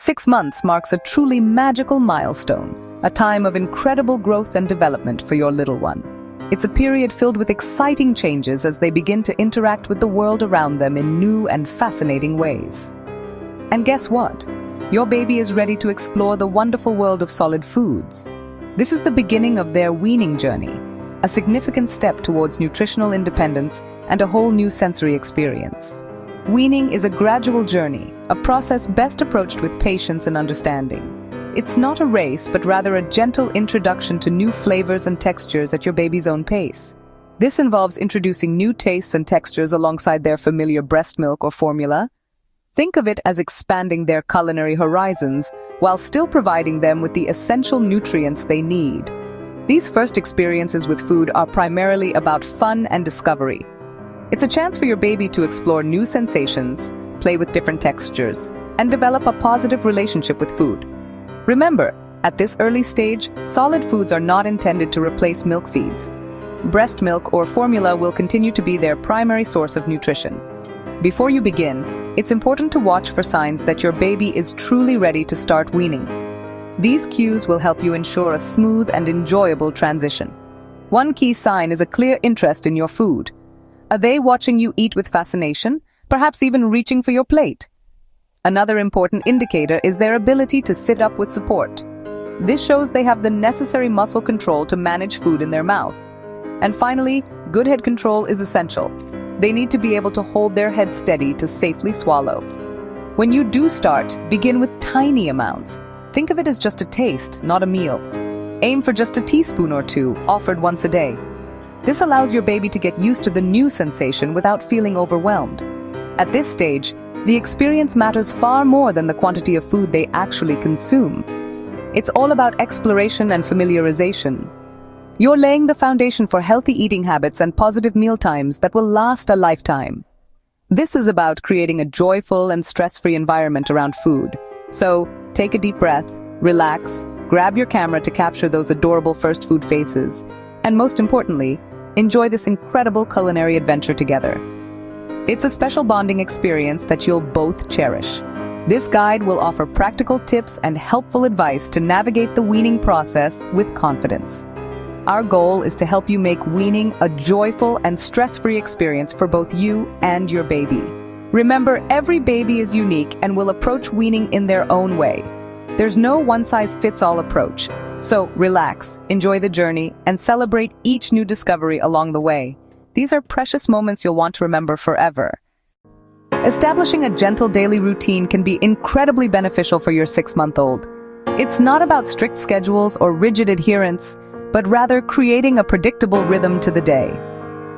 6 months marks a truly magical milestone, a time of incredible growth and development for your little one. It's a period filled with exciting changes as they begin to interact with the world around them in new and fascinating ways. And guess what? Your baby is ready to explore the wonderful world of solid foods. This is the beginning of their weaning journey, a significant step towards nutritional independence and a whole new sensory experience. Weaning is a gradual journey, a process best approached with patience and understanding. It's not a race, but rather a gentle introduction to new flavors and textures at your baby's own pace. This involves introducing new tastes and textures alongside their familiar breast milk or formula. Think of it as expanding their culinary horizons while still providing them with the essential nutrients they need. These first experiences with food are primarily about fun and discovery. It's a chance for your baby to explore new sensations, play with different textures, and develop a positive relationship with food. Remember, at this early stage, solid foods are not intended to replace milk feeds. Breast milk or formula will continue to be their primary source of nutrition. Before you begin, it's important to watch for signs that your baby is truly ready to start weaning. These cues will help you ensure a smooth and enjoyable transition. One key sign is a clear interest in your food. Are they watching you eat with fascination, perhaps even reaching for your plate? Another important indicator is their ability to sit up with support. This shows they have the necessary muscle control to manage food in their mouth. And finally, good head control is essential. They need to be able to hold their head steady to safely swallow. When you do start, begin with tiny amounts. Think of it as just a taste, not a meal. Aim for just a teaspoon or two, offered once a day. This allows your baby to get used to the new sensation without feeling overwhelmed. At this stage, the experience matters far more than the quantity of food they actually consume. It's all about exploration and familiarization. You're laying the foundation for healthy eating habits and positive meal times that will last a lifetime. This is about creating a joyful and stress-free environment around food. So, take a deep breath, relax, grab your camera to capture those adorable first food faces, and most importantly, enjoy this incredible culinary adventure together. It's a special bonding experience that you'll both cherish. This guide will offer practical tips and helpful advice to navigate the weaning process with confidence. Our goal is to help you make weaning a joyful and stress-free experience for both you and your baby. Remember, every baby is unique and will approach weaning in their own way. There's no one-size-fits-all approach. So relax, enjoy the journey, and celebrate each new discovery along the way. These are precious moments you'll want to remember forever. Establishing a gentle daily routine can be incredibly beneficial for your 6-month-old. It's not about strict schedules or rigid adherence, but rather creating a predictable rhythm to the day.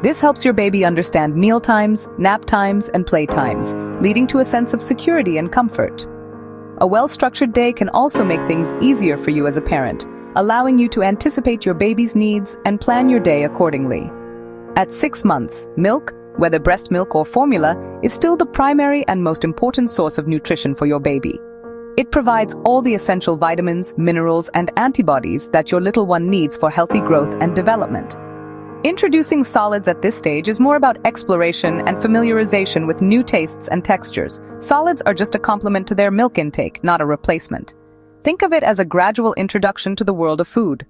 This helps your baby understand meal times, nap times, and play times, leading to a sense of security and comfort. A well-structured day can also make things easier for you as a parent, allowing you to anticipate your baby's needs and plan your day accordingly. At 6 months, milk, whether breast milk or formula, is still the primary and most important source of nutrition for your baby. It provides all the essential vitamins, minerals, and antibodies that your little one needs for healthy growth and development. Introducing solids at this stage is more about exploration and familiarization with new tastes and textures. Solids are just a complement to their milk intake, not a replacement. Think of it as a gradual introduction to the world of food.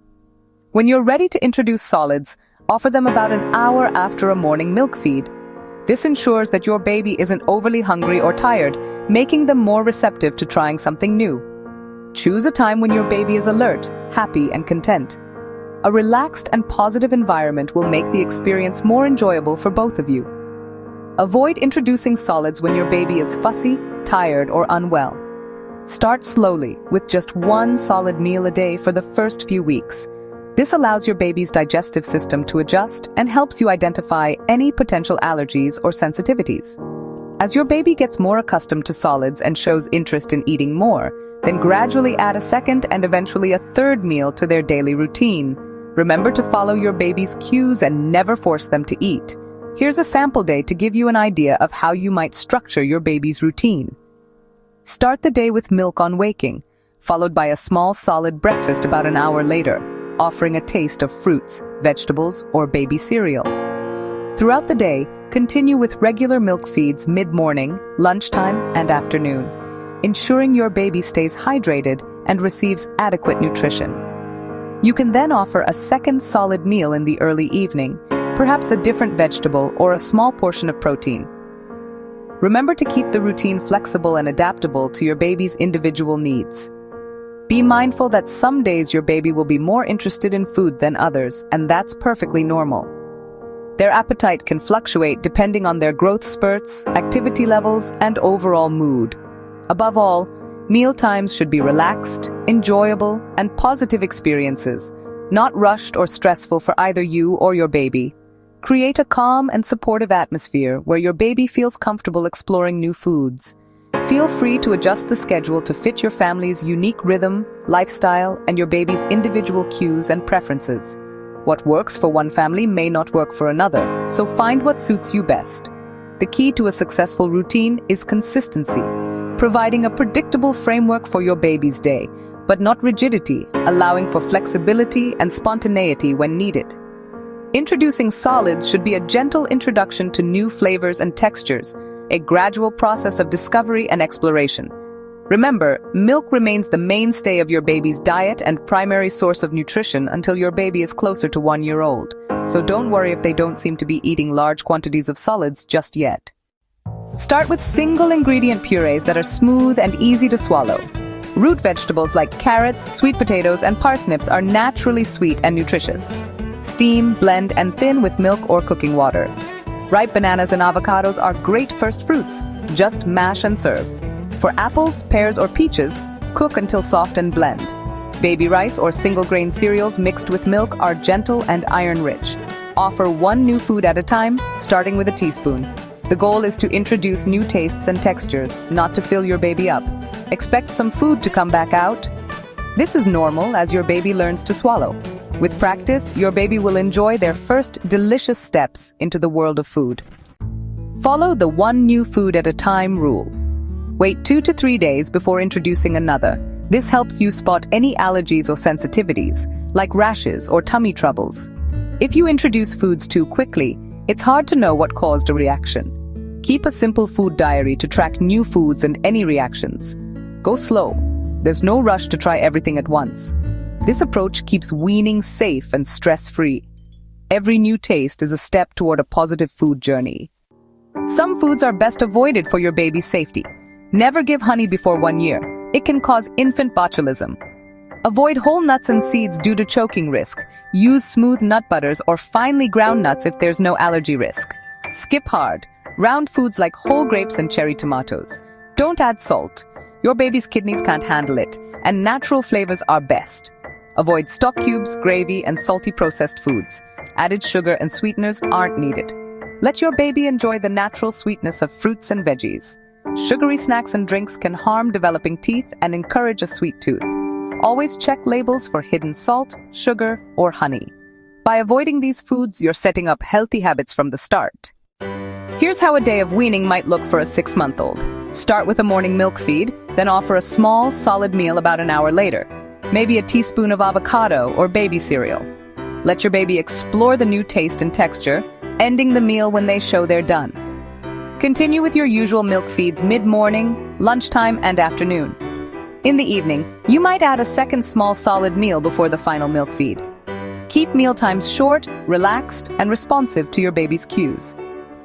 When you're ready to introduce solids, offer them about an hour after a morning milk feed. This ensures that your baby isn't overly hungry or tired, making them more receptive to trying something new. Choose a time when your baby is alert, happy, and content. A relaxed and positive environment will make the experience more enjoyable for both of you. Avoid introducing solids when your baby is fussy, tired, or unwell. Start slowly, with just one solid meal a day for the first few weeks. This allows your baby's digestive system to adjust and helps you identify any potential allergies or sensitivities. As your baby gets more accustomed to solids and shows interest in eating more, then gradually add a second and eventually a third meal to their daily routine. Remember to follow your baby's cues and never force them to eat. Here's a sample day to give you an idea of how you might structure your baby's routine. Start the day with milk on waking, followed by a small solid breakfast about an hour later, offering a taste of fruits, vegetables, or baby cereal. Throughout the day, continue with regular milk feeds mid-morning, lunchtime, and afternoon. ensuring your baby stays hydrated and receives adequate nutrition. You can then offer a second solid meal in the early evening, perhaps a different vegetable or a small portion of protein. Remember to keep the routine flexible and adaptable to your baby's individual needs. Be mindful that some days your baby will be more interested in food than others, and that's perfectly normal. Their appetite can fluctuate depending on their growth spurts, activity levels, and overall mood. Above all, meal times should be relaxed, enjoyable, and positive experiences, not rushed or stressful for either you or your baby. Create a calm and supportive atmosphere where your baby feels comfortable exploring new foods. Feel free to adjust the schedule to fit your family's unique rhythm, lifestyle, and your baby's individual cues and preferences. What works for one family may not work for another, so find what suits you best. The key to a successful routine is consistency, providing a predictable framework for your baby's day, but not rigidity, allowing for flexibility and spontaneity when needed. Introducing solids should be a gentle introduction to new flavors and textures, a gradual process of discovery and exploration. Remember, milk remains the mainstay of your baby's diet and primary source of nutrition until your baby is closer to 1 year old. So don't worry if they don't seem to be eating large quantities of solids just yet. Start with single-ingredient purees that are smooth and easy to swallow. Root vegetables like carrots, sweet potatoes, and parsnips are naturally sweet and nutritious. Steam, blend, and thin with milk or cooking water. Ripe bananas and avocados are great first fruits. Just mash and serve. For apples, pears, or peaches, cook until soft and blend. Baby rice or single-grain cereals mixed with milk are gentle and iron-rich. Offer one new food at a time, starting with a teaspoon. The goal is to introduce new tastes and textures, not to fill your baby up. Expect some food to come back out. This is normal as your baby learns to swallow. With practice, your baby will enjoy their first delicious steps into the world of food. Follow the one new food at a time rule. Wait 2 to 3 days before introducing another. This helps you spot any allergies or sensitivities, like rashes or tummy troubles. If you introduce foods too quickly, it's hard to know what caused a reaction. Keep a simple food diary to track new foods and any reactions. Go slow. There's no rush to try everything at once. This approach keeps weaning safe and stress-free. Every new taste is a step toward a positive food journey. Some foods are best avoided for your baby's safety. Never give honey before 1 year. It can cause infant botulism. Avoid whole nuts and seeds due to choking risk. Use smooth nut butters or finely ground nuts if there's no allergy risk. Skip hard. Round foods like whole grapes and cherry tomatoes. Don't add salt. Your baby's kidneys can't handle it, and natural flavors are best. Avoid stock cubes, gravy, and salty processed foods. Added sugar and sweeteners aren't needed. Let your baby enjoy the natural sweetness of fruits and veggies. Sugary snacks and drinks can harm developing teeth and encourage a sweet tooth. Always check labels for hidden salt, sugar, or honey. By avoiding these foods, you're setting up healthy habits from the start. Here's how a day of weaning might look for a 6-month-old. Start with a morning milk feed, then offer a small, solid meal about an hour later. Maybe a teaspoon of avocado or baby cereal. Let your baby explore the new taste and texture, ending the meal when they show they're done. Continue with your usual milk feeds mid-morning, lunchtime, and afternoon. In the evening, you might add a second small solid meal before the final milk feed. Keep meal times short, relaxed, and responsive to your baby's cues.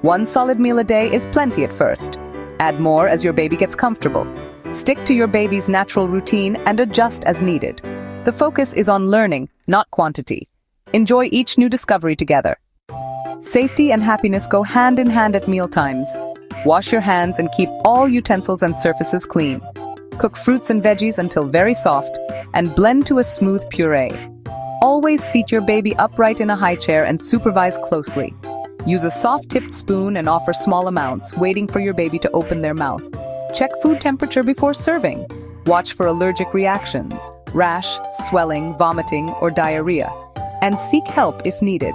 1 solid meal a day is plenty at first. Add more as your baby gets comfortable. Stick to your baby's natural routine and adjust as needed. The focus is on learning, not quantity. Enjoy each new discovery together. Safety and happiness go hand in hand at mealtimes. Wash your hands and keep all utensils and surfaces clean. Cook fruits and veggies until very soft and blend to a smooth puree. Always seat your baby upright in a high chair and supervise closely. Use a soft-tipped spoon and offer small amounts, waiting for your baby to open their mouth. Check food temperature before serving. Watch for allergic reactions, rash, swelling, vomiting, or diarrhea, and seek help if needed.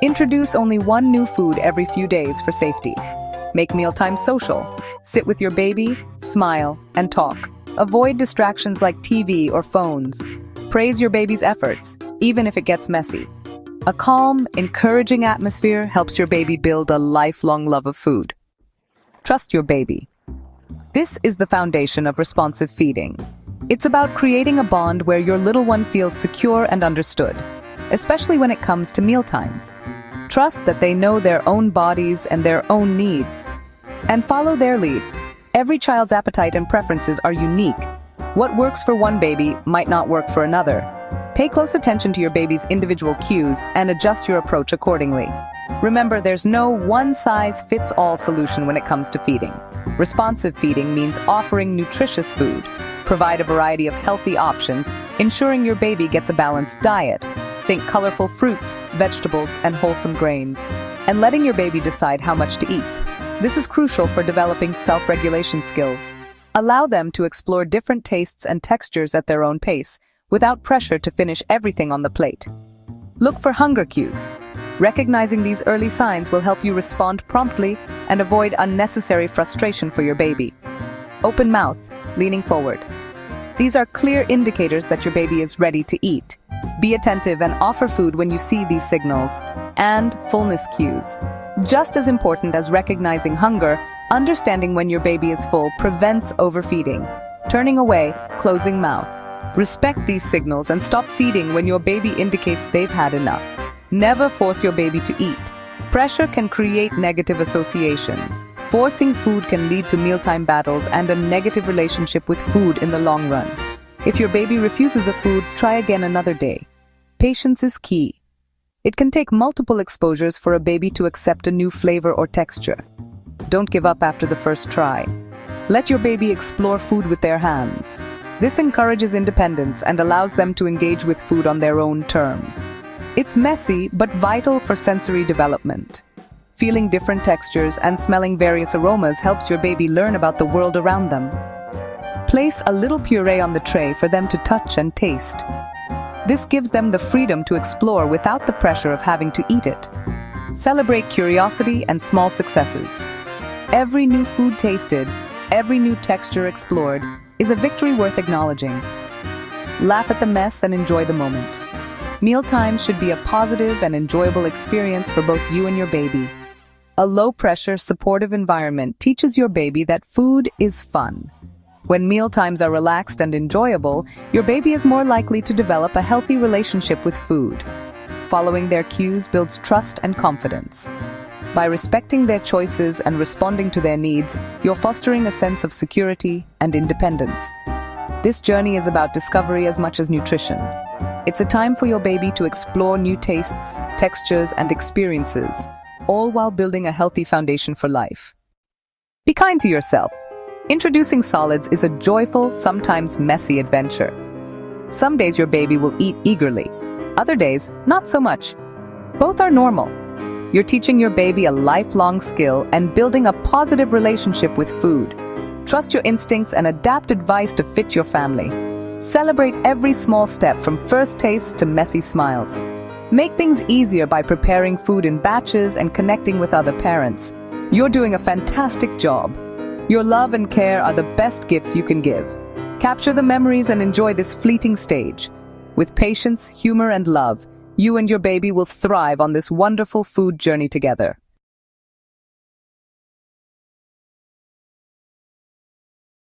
Introduce only one new food every few days for safety. Make mealtime social. Sit with your baby, smile, and talk. Avoid distractions like TV or phones. Praise your baby's efforts, even if it gets messy. A calm, encouraging atmosphere helps your baby build a lifelong love of food. Trust your baby. This is the foundation of responsive feeding. It's about creating a bond where your little one feels secure and understood, especially when it comes to mealtimes. Trust that they know their own bodies and their own needs, and follow their lead. Every child's appetite and preferences are unique. What works for one baby might not work for another. Pay close attention to your baby's individual cues and adjust your approach accordingly. Remember, there's no one-size-fits-all solution when it comes to feeding. Responsive feeding means offering nutritious food, provide a variety of healthy options, ensuring your baby gets a balanced diet. Think colorful fruits, vegetables, and wholesome grains, and letting your baby decide how much to eat. This is crucial for developing self-regulation skills. Allow them to explore different tastes and textures at their own pace, without pressure to finish everything on the plate. Look for hunger cues. Recognizing these early signs will help you respond promptly and avoid unnecessary frustration for your baby. Open mouth, leaning forward. These are clear indicators that your baby is ready to eat. Be attentive and offer food when you see these signals. And fullness cues. Just as important as recognizing hunger, understanding when your baby is full prevents overfeeding. Turning away, closing mouth. Respect these signals and stop feeding when your baby indicates they've had enough. Never force your baby to eat. Pressure can create negative associations. Forcing food can lead to mealtime battles and a negative relationship with food in the long run. If your baby refuses a food, try again another day. Patience is key. It can take multiple exposures for a baby to accept a new flavor or texture. Don't give up after the first try. Let your baby explore food with their hands. This encourages independence and allows them to engage with food on their own terms. It's messy but vital for sensory development. Feeling different textures and smelling various aromas helps your baby learn about the world around them. Place a little puree on the tray for them to touch and taste. This gives them the freedom to explore without the pressure of having to eat it. Celebrate curiosity and small successes. Every new food tasted, every new texture explored, is a victory worth acknowledging. Laugh at the mess and enjoy the moment. Mealtime should be a positive and enjoyable experience for both you and your baby. A low-pressure, supportive environment teaches your baby that food is fun. When mealtimes are relaxed and enjoyable, your baby is more likely to develop a healthy relationship with food. Following their cues builds trust and confidence. By respecting their choices and responding to their needs, you're fostering a sense of security and independence. This journey is about discovery as much as nutrition. It's a time for your baby to explore new tastes, textures, and experiences, all while building a healthy foundation for life. Be kind to yourself. Introducing solids is a joyful, sometimes messy adventure. Some days your baby will eat eagerly. Other days, not so much. Both are normal. You're teaching your baby a lifelong skill and building a positive relationship with food. Trust your instincts and adapt advice to fit your family. Celebrate every small step from first tastes to messy smiles. Make things easier by preparing food in batches and connecting with other parents. You're doing a fantastic job. Your love and care are the best gifts you can give. Capture the memories and enjoy this fleeting stage. With patience, humor, and love, you and your baby will thrive on this wonderful food journey together.